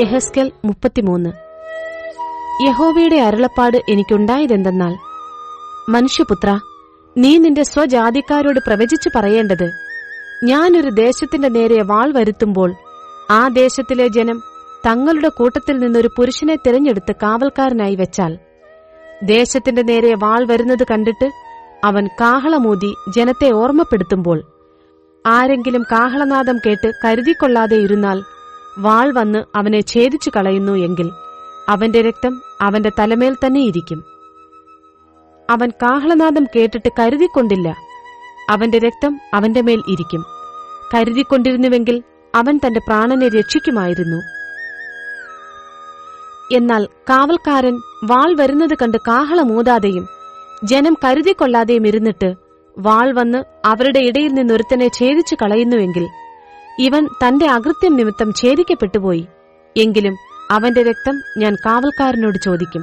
യെഹെസ്കേൽ 33. യഹോവയുടെ അരുളപ്പാട് എനിക്കുണ്ടായതെന്തെന്നാൽ, മനുഷ്യപുത്ര, നീ നിന്റെ സ്വജാതിക്കാരോട് പ്രവചിച്ചു പറയേണ്ടത്, ഞാനൊരു ദേശത്തിന്റെ നേരെ വാൾ വരുത്തുമ്പോൾ ആ ദേശത്തിലെ ജനം തങ്ങളുടെ കൂട്ടത്തിൽ നിന്നൊരു പുരുഷനെ തിരഞ്ഞെടുത്ത് കാവൽക്കാരനായി വെച്ചാൽ, ദേശത്തിന്റെ നേരെ വാൾ വരുന്നത് കണ്ടിട്ട് അവൻ കാഹളമൂതി ജനത്തെ ഓർമ്മപ്പെടുത്തുമ്പോൾ ആരെങ്കിലും കാഹളനാദം കേട്ട് കരുതിക്കൊള്ളാതെ ഇരുന്നാൽ വാൾ വന്ന് അവനെ ഛേദിച്ചു കളയുന്നു എങ്കിൽ അവന്റെ രക്തം അവന്റെ തലമേൽ തന്നെ ഇരിക്കും. അവൻ കാഹളനാദം കേട്ടിട്ട് കരുതിക്കൊണ്ടില്ല, അവന്റെ രക്തം അവന്റെ മേൽ ഇരിക്കും. കരുതിക്കൊണ്ടിരുന്നുവെങ്കിൽ അവൻ തന്റെ പ്രാണനെ രക്ഷിക്കുമായിരുന്നു. എന്നാൽ കാവൽക്കാരൻ വാൾ വരുന്നത് കണ്ട് കാഹളമൂതാതെയും ജനം കരുതിക്കൊള്ളാതെയും ഇരുന്നിട്ട് വാൾ വന്ന് അവരുടെ ഇടയിൽ നിന്നൊരുത്തനെ ഛേദിച്ചു കളയുന്നുവെങ്കിൽ ഇവൻ തന്റെ അകൃത്യം നിമിത്തം ഛേദിക്കപ്പെട്ടുപോയി. എങ്കിലും അവന്റെ രക്തം ഞാൻ കാവൽക്കാരനോട് ചോദിക്കും.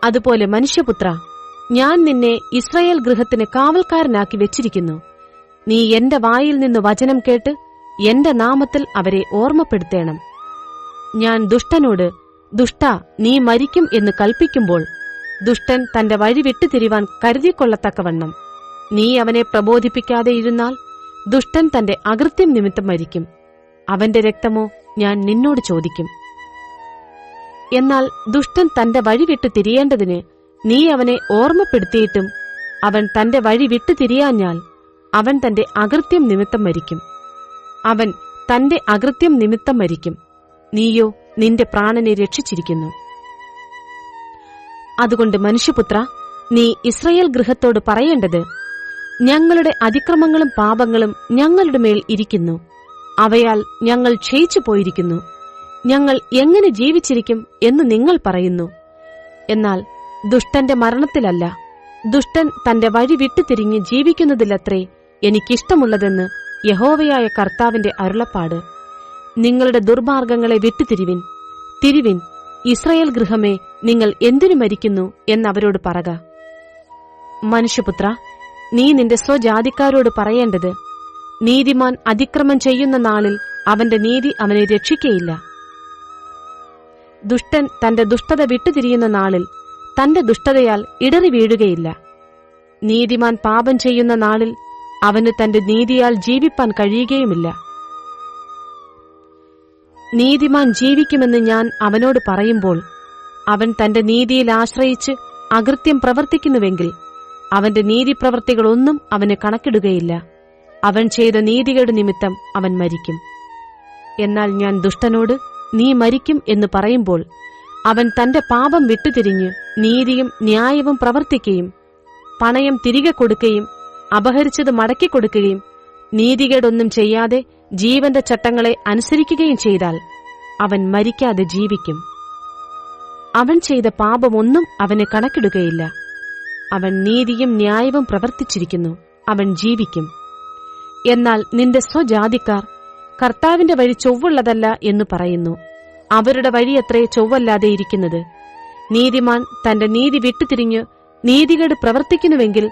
അതുപോലെ മനുഷ്യപുത്ര, ഞാൻ നിന്നെ ഇസ്രായേൽ ഗൃഹത്തിന് കാവൽക്കാരനാക്കി വെച്ചിരിക്കുന്നു. നീ എന്റെ വായിൽ നിന്ന് വചനം കേട്ട് എന്റെ നാമത്തിൽ അവരെ ഓർമ്മപ്പെടുത്തേണം. ഞാൻ ദുഷ്ടനോട്, ദുഷ്ടാ, നീ മരിക്കും എന്ന് കൽപ്പിക്കുമ്പോൾ ദുഷ്ടൻ തന്റെ വഴി വിട്ടുതിരിവാൻ കരുതിക്കൊള്ളത്തക്കവണ്ണം നീ അവനെ പ്രബോധിപ്പിക്കാതെ ഇരുന്നാൽ ദുഷ്ടൻ തന്റെ അകൃത്യം നിമിത്തം മരിക്കും. അവന്റെ രക്തമോ ഞാൻ നിന്നോട് ചോദിക്കും. എന്നാൽ ദുഷ്ടൻ തന്റെ വഴി വിട്ടു തിരിയേണ്ടതിന് നീ അവനെ ഓർമ്മപ്പെടുത്തിയിട്ടും അവൻ തന്റെ വഴി വിട്ടു തിരിയാഞ്ഞാൽ അവൻ തന്റെ അകൃത്യം നിമിത്തം മരിക്കും. അവൻ തന്റെ അകൃത്യം നിമിത്തം മരിക്കും. നീയോ നിന്റെ പ്രാണനെ രക്ഷിച്ചിരിക്കുന്നു. അതുകൊണ്ട് മനുഷ്യപുത്ര, നീ ഇസ്രായേൽ ഗൃഹത്തോട് പറയേണ്ടത്, ഞങ്ങളുടെ അതിക്രമങ്ങളും പാപങ്ങളും ഞങ്ങളുടെ മേൽ ഇരിക്കുന്നു. അവയാൽ ഞങ്ങൾ ക്ഷയിച്ചു പോയിരിക്കുന്നു. ഞങ്ങൾ എങ്ങനെ ജീവിച്ചിരിക്കും എന്ന് നിങ്ങൾ പറയുന്നു. എന്നാൽ ദുഷ്ടന്റെ മരണത്തിലല്ല, ദുഷ്ടൻ തന്റെ വഴി വിട്ടുതിരിഞ്ഞ് ജീവിക്കുന്നതിലത്രേ എനിക്കിഷ്ടമുള്ളതെന്ന് യഹോവയായ കർത്താവിന്റെ അരുളപ്പാട്. നിങ്ങളുടെ ദുർമാർഗങ്ങളെ വിട്ടുതിരിവിൻ, തിരിവിൻ. ഇസ്രായേൽ ഗൃഹമേ, നിങ്ങൾ എന്തിനു മരിക്കുന്നു എന്നവരോട് പറക. മനുഷ്യപുത്ര, നീ നിന്റെ സ്വജാതിക്കാരോട് പറയേണ്ടത്, നീതിമാൻ അതിക്രമം ചെയ്യുന്ന നാളിൽ അവന്റെ നീതി അവനെ രക്ഷിക്കയില്ല. ദുഷ്ടൻ തന്റെ ദുഷ്ടത വിട്ടുതിരിയുന്ന നാളിൽ തന്റെ ദുഷ്ടതയാൽ ഇടറി വീഴുകയില്ല. നീതിമാൻ പാപം ചെയ്യുന്ന നാളിൽ അവന് തന്റെ നീതിയാൽ ജീവിപ്പാൻ കഴിയുകയുമില്ല. നീതിമാൻ ജീവിക്കുമെന്ന് ഞാൻ അവനോട് പറയുമ്പോൾ അവൻ തന്റെ നീതിയിൽ ആശ്രയിച്ച് അകൃത്യം പ്രവർത്തിക്കുന്നുവെങ്കിൽ അവന്റെ നീതിപ്രവൃത്തികളൊന്നും അവന് കണക്കിടുകയില്ല. അവൻ ചെയ്ത നീതികേട് നിമിത്തം അവൻ മരിക്കും. എന്നാൽ ഞാൻ ദുഷ്ടനോട് നീ മരിക്കും എന്ന് പറയുമ്പോൾ അവൻ തന്റെ പാപം വിട്ടുതിരിഞ്ഞ് നീതിയും ന്യായവും പ്രവർത്തിക്കുകയും പണയം തിരികെ കൊടുക്കുകയും അപഹരിച്ചത് മടക്കിക്കൊടുക്കുകയും നീതികേടൊന്നും ചെയ്യാതെ ജീവന്റെ ചട്ടങ്ങളെ അനുസരിക്കുകയും ചെയ്താൽ അവൻ മരിക്കാതെ ജീവിക്കും. അവൻ ചെയ്ത പാപമൊന്നും അവന് കണക്കിടുകയില്ല. അവൻ നീതിയും ന്യായവും പ്രവർത്തിച്ചിരിക്കുന്നു, അവൻ ജീവിക്കും. എന്നാൽ നിന്റെ സ്വജാതിക്കാർ കർത്താവിന്റെ വഴി ചൊവ്വുള്ളതല്ല എന്ന് പറയുന്നു. അവരുടെ വഴിയത്രേ ചൊവ്വല്ലാതെ ഇരിക്കുന്നത്. നീതിമാൻ തന്റെ നീതി വിട്ടുതിരിഞ്ഞ് നീതികേട് പ്രവർത്തിക്കുന്നുവെങ്കിൽ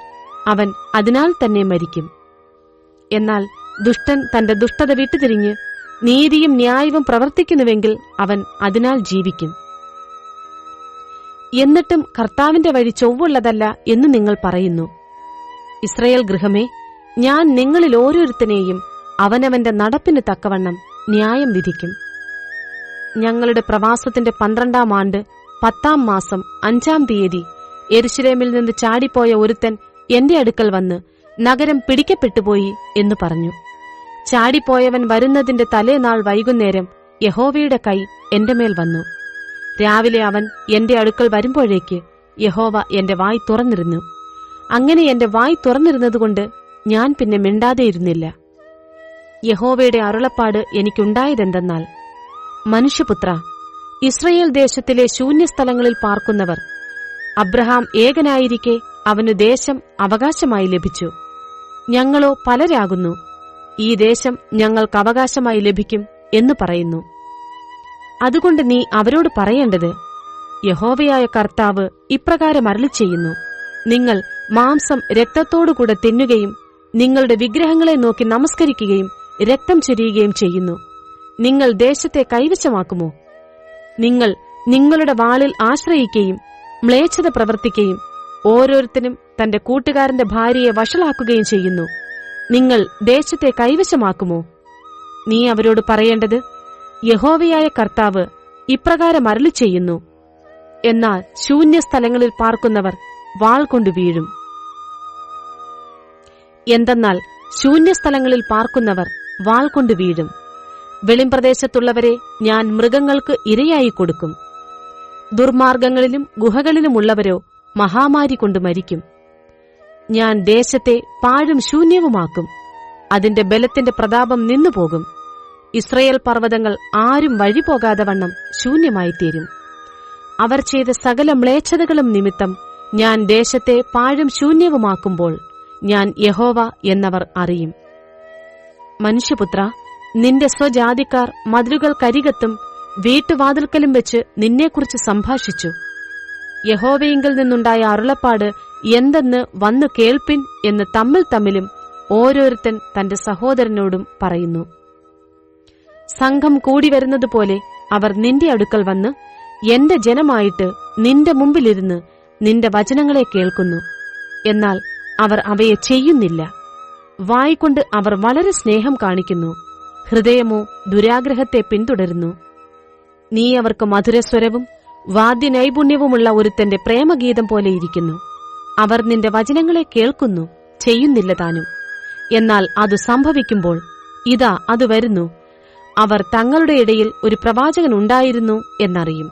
അവൻ അതിനാൽ തന്നെ മരിക്കും. എന്നാൽ ദുഷ്ടൻ തന്റെ ദുഷ്ടത വിട്ടുതിരിഞ്ഞ് നീതിയും ന്യായവും പ്രവർത്തിക്കുന്നുവെങ്കിൽ അവൻ അതിനാൽ ജീവിക്കും. എന്നിട്ടും കർത്താവിന്റെ വഴി ചൊവ്വുള്ളതല്ല എന്ന് നിങ്ങൾ പറയുന്നു. ഇസ്രായേൽ ഗൃഹമേ, ഞാൻ നിങ്ങളിൽ ഓരോരുത്തനെയും അവനവന്റെ നടപ്പിന് തക്കവണ്ണം ന്യായം വിധിക്കും. ഞങ്ങളുടെ പ്രവാസത്തിന്റെ 12-ാം ആണ്ട് 10-ാം മാസം 5-ാം തീയതി യെരൂശലേമിൽ നിന്ന് ചാടിപ്പോയ ഒരുത്തൻ എന്റെ അടുക്കൽ വന്ന്, നഗരം പിടിക്കപ്പെട്ടുപോയി എന്ന് പറഞ്ഞു. ചാടിപ്പോയവൻ വരുന്നതിന്റെ തലേനാൾ വൈകുന്നേരം യഹോവയുടെ കൈ എന്റെ മേൽ വന്നു. രാവിലെ അവൻ എന്റെ അടുക്കൽ വരുമ്പോഴേക്ക് യഹോവ എന്റെ വായ് തുറന്നിരുന്നു. അങ്ങനെ എന്റെ വായ് തുറന്നിരുന്നതുകൊണ്ട് ഞാൻ പിന്നെ മിണ്ടാതെയിരുന്നില്ല. യഹോവയുടെ അരുളപ്പാട് എനിക്കുണ്ടായതെന്തെന്നാൽ, മനുഷ്യപുത്ര, ഇസ്രായേൽ ദേശത്തിലെ ശൂന്യസ്ഥലങ്ങളിൽ പാർക്കുന്നവർ, അബ്രഹാം ഏകനായിരിക്കെ അവനു ദേശം അവകാശമായി ലഭിച്ചു. ഞങ്ങളോ പലരാകുന്നു, ഈ ദേശം ഞങ്ങൾക്ക് അവകാശമായി ലഭിക്കും എന്ന് പറയുന്നു. അതുകൊണ്ട് നീ അവരോട് പറയേണ്ടത്, യഹോവയായ കർത്താവ് ഇപ്രകാരം അരുളിച്ചെയ്യുന്നു, നിങ്ങൾ മാംസം രക്തത്തോടുകൂടെ തിന്നുകയും നിങ്ങളുടെ വിഗ്രഹങ്ങളെ നോക്കി നമസ്കരിക്കുകയും രക്തം ചൊരിയുകയും ചെയ്യുന്നു. നിങ്ങൾ ദേശത്തെ കൈവശമാക്കുമോ? നിങ്ങൾ നിങ്ങളുടെ വാളിൽ ആശ്രയിക്കുകയും മ്ലേച്ഛത പ്രവർത്തിക്കുകയും ഓരോരുത്തരും തന്റെ കൂട്ടുകാരന്റെ ഭാര്യയെ വഷളാക്കുകയും ചെയ്യുന്നു. നിങ്ങൾ ദേശത്തെ കൈവശമാക്കുമോ? നീ അവരോട് പറയേണ്ടത്, യഹോവയായ കർത്താവ് ഇപ്രകാരം അരുളി ചെയ്യുന്നു, എന്നാൽ ശൂന്യസ്ഥലങ്ങളിൽ പാർക്കുന്നവർ വാൾ കൊണ്ടു വീഴും. എന്തെന്നാൽ ശൂന്യസ്ഥലങ്ങളിൽ പാർക്കുന്നവർ വാൾ കൊണ്ടു വീഴും. വെളിംപ്രദേശത്തുള്ളവരെ ഞാൻ മൃഗങ്ങൾക്ക് ഇരയായി കൊടുക്കും. ദുർമാർഗങ്ങളിലും ഗുഹകളിലുമുള്ളവരോ മഹാമാരി കൊണ്ട് മരിക്കും. ഞാൻ ദേശത്തെ പാഴും ശൂന്യവുമാക്കും. അതിന്റെ ബലത്തിന്റെ പ്രതാപം നിന്നുപോകും. ഇസ്രയേൽ പർവ്വതങ്ങൾ ആരും വഴിപോകാതെ വണ്ണം ശൂന്യമായിത്തീരും. അവർ ചെയ്ത സകല മ്ലേച്ഛതകളും നിമിത്തം ഞാൻ ദേശത്തെ പാഴും ശൂന്യവുമാക്കുമ്പോൾ ഞാൻ യഹോവ എന്നവർ അറിയും. മനുഷ്യപുത്ര, നിന്റെ സ്വജാതിക്കാർ മതിലുകൾക്കരികത്തും വീട്ടുവാതിൽക്കലും വെച്ച് നിന്നെക്കുറിച്ച് സംഭാഷിച്ചു. യഹോവയിങ്കിൽ നിന്നുണ്ടായ അരുളപ്പാട് എന്തെന്ന് വന്നു കേൾപ്പിൻ എന്ന് തമ്മിലും ഓരോരുത്തൻ തന്റെ സഹോദരനോടും പറയുന്നു. സംഘം കൂടിവരുന്നതുപോലെ അവർ നിന്റെ അടുക്കൽ വന്ന് എന്റെ ജനമായിട്ട് നിന്റെ മുമ്പിലിരുന്ന് നിന്റെ വചനങ്ങളെ കേൾക്കുന്നു. എന്നാൽ അവർ അവയെ ചെയ്യുന്നില്ല. വായ്കൊണ്ട് അവർ വളരെ സ്നേഹം കാണിക്കുന്നു, ഹൃദയമോ ദുരാഗ്രഹത്തെ പിന്തുടരുന്നു. നീ അവർക്ക് മധുരസ്വരവും വാദ്യനൈപുണ്യവുമുള്ള ഒരുത്തന്റെ പ്രേമഗീതം പോലെയിരിക്കുന്നു. അവർ നിന്റെ വചനങ്ങളെ കേൾക്കുന്നു, ചെയ്യുന്നില്ല താനും. എന്നാൽ അത് സംഭവിക്കുമ്പോൾ ഇതാ അത് വരുന്നു, അവർ തങ്ങളുടെ ഇടയിൽ ഒരു പ്രവാചകൻ ഉണ്ടായിരുന്നു എന്നറിയും.